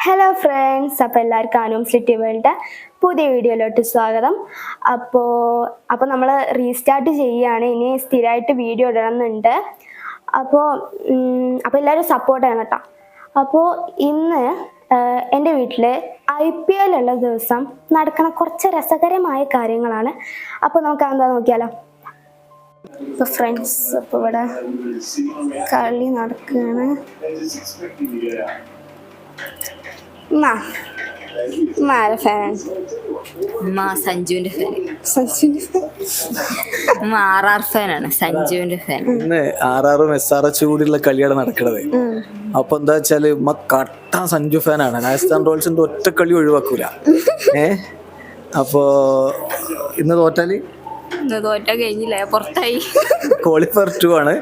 Hello friends, അപ്പോൾ എല്ലാവർക്കും അനൂംസ് Litty world പുതിയ വീഡിയോയിലോട്ട് സ്വാഗതം. അപ്പോൾ നമ്മൾ റീസ്റ്റാർട്ട് ചെയ്യുകയാണ്. ഇനി സ്ഥിരമായിട്ട് വീഡിയോ ഇടണമെന്നുണ്ട്. അപ്പോൾ എല്ലാവരും സപ്പോർട്ട് ചെയ്യണം കേട്ടോ. അപ്പോൾ ഇന്ന് എൻ്റെ വീട്ടിൽ IPL ഉള്ള ദിവസം നടക്കുന്ന കുറച്ച് രസകരമായ കാര്യങ്ങളാണ്. അപ്പോൾ നമുക്ക് എന്താ നോക്കിയാലോ. ഇപ്പോൾ ഫ്രണ്ട്സ്, അപ്പോൾ ഇവിടെ കളി നടക്കുകയാണ്. സഞ്ജുവിന്റെ ഫാനാണ്. സഞ്ജുവിന്റെ ഫാൻ. ഇന്ന് RRഉം SRH കൂടിയുള്ള കളിയാണ് നടക്കുന്നത്. അപ്പൊ എന്താ വെച്ചാല് കട്ട സഞ്ജു ഫാനാണ്. രാജസ്ഥാൻ റോയൽസിന്റെ ഒറ്റ കളി ഒഴിവാക്കൂല. അപ്പോ ഇന്ന് തോറ്റാല് കഴിഞ്ഞില്ല, പുറത്തായി. ക്വാളിഫയർ 2 ആണ്.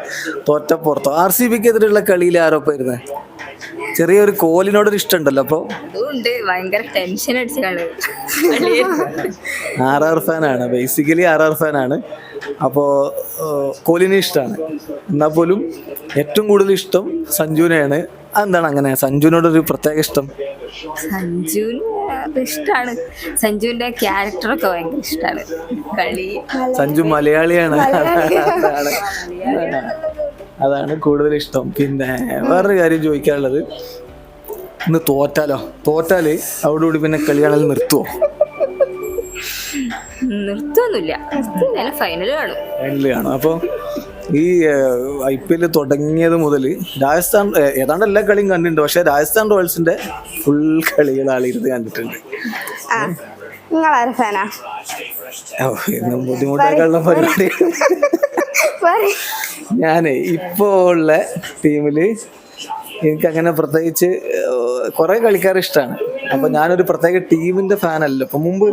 തോറ്റ പുറത്തോ. RCBക്ക് എതിരെയുള്ള കളിയിൽ ആരോപ്പം ഇരുന്നേ? ചെറിയൊരു കോഹ്ലിനോടൊരു ഇഷ്ടം ഉണ്ടല്ലോ. അപ്പൊ ഭയങ്കര ടെൻഷൻ അടിച്ച കളി. RR ഫാനാണ്, ബേസിക്കലി RR ഫാനാണ്. അപ്പോൾ കോഹ്ലിനെ ഇഷ്ടമാണ്. എന്നാൽ പോലും ഏറ്റവും കൂടുതൽ ഇഷ്ടം സഞ്ജുവിനെയാണ്. അതെന്താണ് അങ്ങനെ? സഞ്ജുവിനോടൊരു പ്രത്യേക ഇഷ്ടം? സഞ്ജുവിന് ഇഷ്ടമാണ്. സഞ്ജുവിന്റെ ക്യാരക്ടറൊക്കെ ഭയങ്കര ഇഷ്ടമാണ്. കളി സഞ്ജു മലയാളിയാണ്, അതാണ് കൂടുതൽ ഇഷ്ടം. പിന്നെ വേറൊരു കാര്യം ചോദിക്കാനുള്ളത്, ഇന്ന് തോറ്റാല് അവിടെകൂടി പിന്നെ കളി കാണൽ നിർത്തുമോ? നിർത്തുമൊന്നുമില്ല, ഫൈനൽ കാണും. അപ്പോൾ ഈ IPL തുടങ്ങിയത് മുതൽ രാജസ്ഥാൻ ഏതാണ്ട് എല്ലാ കളിയും കണ്ടിട്ടുണ്ട്. പക്ഷെ രാജസ്ഥാൻ റോയൽസിന്റെ ഫുൾ കളികൾ ആളിരുന്ന് കണ്ടിട്ടുണ്ട്. ബുദ്ധിമുട്ടായിട്ടുള്ള പരിപാടി. ഞാൻ ഇപ്പോൾ ഉള്ള ടീമില് എനിക്കങ്ങനെ പ്രത്യേകിച്ച് കുറെ കളിക്കാർ ഇഷ്ടമാണ്. അപ്പൊ ഞാനൊരു പ്രത്യേക ടീമിന്റെ ഫാനല്ല. ഇപ്പൊ മുമ്പ്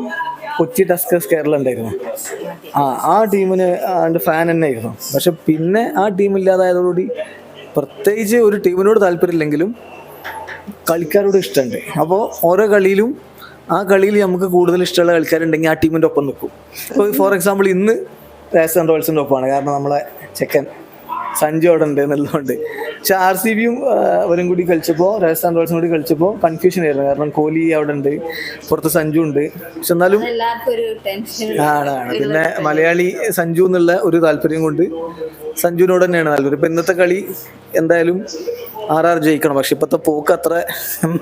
കൊച്ചി ടസ്കേഴ്സ് കേരള ഉണ്ടായിരുന്നു. ആ ടീമിന് ഫാൻ തന്നെ ആയിരുന്നു. പക്ഷെ പിന്നെ ആ ടീമില്ലാതായതോടുകൂടി പ്രത്യേകിച്ച് ഒരു ടീമിനോട് താല്പര്യമില്ലെങ്കിലും കളിക്കാരോട് ഇഷ്ടമുണ്ട്. അപ്പോൾ ഓരോ കളിയിലും ആ കളിയിൽ നമുക്ക് കൂടുതൽ ഇഷ്ടമുള്ള കളിക്കാരുണ്ടെങ്കിൽ ആ ടീമിൻ്റെ ഒപ്പം നിൽക്കും. ഇപ്പോൾ ഫോർ എക്സാമ്പിൾ ഇന്ന് രാജസ്ഥാൻ റോയൽസിൻ്റെ ഒപ്പമാണ്. കാരണം നമ്മളെ ചെക്കൻ സഞ്ജു അവിടെ ഉണ്ട് എന്നുള്ളതുകൊണ്ട്. പക്ഷെ RCBയും അവരും കൂടി കളിച്ചപ്പോൾ, രാജസ്ഥാൻ റോയൽസും കൂടി കളിച്ചപ്പോൾ കൺഫ്യൂഷൻ ആയിരുന്നു. കാരണം കോഹ്ലി അവിടെ ഉണ്ട്, പുറത്ത് സഞ്ജു ഉണ്ട്. പക്ഷെ എന്നാലും ആണ്. പിന്നെ മലയാളി സഞ്ജു എന്നുള്ള ഒരു താല്പര്യം കൊണ്ട് സഞ്ജുവിനോട് തന്നെയാണ് താല്പര്യം. ഇപ്പം ഇന്നത്തെ കളി എന്തായാലും RR ജയിക്കണം. പക്ഷെ ഇപ്പോഴത്തെ പോക്ക് അത്ര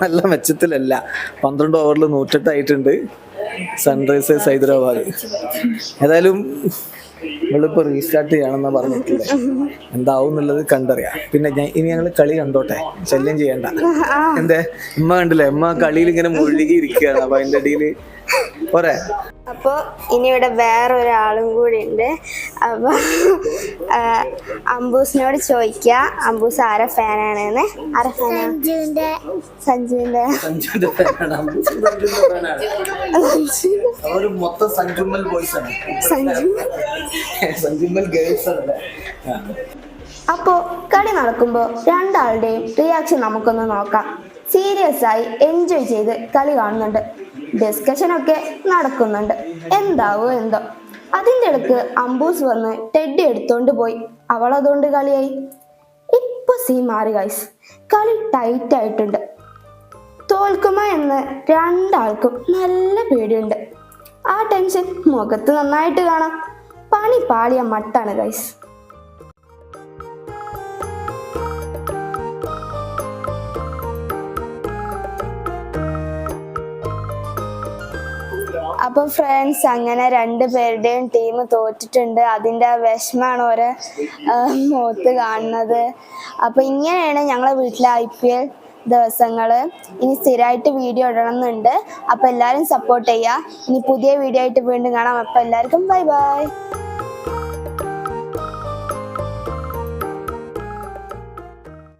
നല്ല മെച്ചത്തിലല്ല. 12 ഓവറിൽ 108 ആയിട്ടുണ്ട് സൺറൈസേഴ്സ് ഹൈദരാബാദ്. ഏതായാലും നമ്മളിപ്പോൾ റീസ്റ്റാർട്ട് ചെയ്യണമെന്നാണ് പറഞ്ഞിട്ടില്ലേ. എന്താവും എന്നുള്ളത് കണ്ടറിയാം. പിന്നെ ഇനി ഞങ്ങൾ കളി കണ്ടോട്ടെ, ശല്യം ചെയ്യണ്ട. എന്തേ ഉമ്മ കണ്ടില്ലേ, ഉമ്മ കളിയിൽ ഇങ്ങനെ മുഴുകി ഇരിക്കുകയാണ്. അപ്പൊ അതിൻ്റെ ഇടയിൽ പോരെ. അപ്പോൾ ഇനി ഇവിടെ വേറൊരാളും കൂടി ഉണ്ട്. അപ്പോൾ അംബൂസിനോട് ചോദിക്കുക, അംബൂസ് ആരെ ഫാനാണെന്ന്. ആരെ ഫാനാണ്? സഞ്ജുവിന്റെ അപ്പോൾ കളി നടക്കുമ്പോൾ രണ്ടാളുടെയും റിയാക്ഷൻ നമുക്കൊന്ന് നോക്കാം. സീരിയസ് ആയി എൻജോയ് ചെയ്ത് കളി കാണുന്നുണ്ട്. ഡിസ്കഷനൊക്കെ നടക്കുന്നുണ്ട്. എന്താവോ എന്തോ. അതിൻ്റെ ഇടയ്ക്ക് അംബൂസ് വന്ന് ടെഡി എടുത്തോണ്ട് പോയി. അവളതുകൊണ്ട് കളിയായി. ഇപ്പൊ സീൻ മാറി ഗൈസ്. കളി ടൈറ്റ് ആയിട്ടുണ്ട്. തോൽക്കുമോ എന്ന് രണ്ടാൾക്കും നല്ല പേടിയുണ്ട്. ആ ടെൻഷൻ മുഖത്ത് നന്നായിട്ട് കാണാം. പണി പാളിയ മട്ടാണ് ഗൈസ്. അപ്പോൾ ഫ്രണ്ട്സ്, അങ്ങനെ 2 പേരുടെയും ടീം തോറ്റിട്ടുണ്ട്. അതിൻ്റെ വിഷമാണ് ഓരോ മുഖത്ത് കാണുന്നത്. അപ്പോൾ ഇങ്ങനെയാണ് ഞങ്ങളെ വീട്ടിലെ IPL ദിവസങ്ങൾ. ഇനി സ്ഥിരമായിട്ട് വീഡിയോ ഇടണമെന്നുണ്ട്. അപ്പോൾ എല്ലാവരും സപ്പോർട്ട് ചെയ്യുക. ഇനി പുതിയ വീഡിയോ ആയിട്ട് വീണ്ടും കാണാം. അപ്പോൾ എല്ലാവർക്കും ബൈ ബൈ.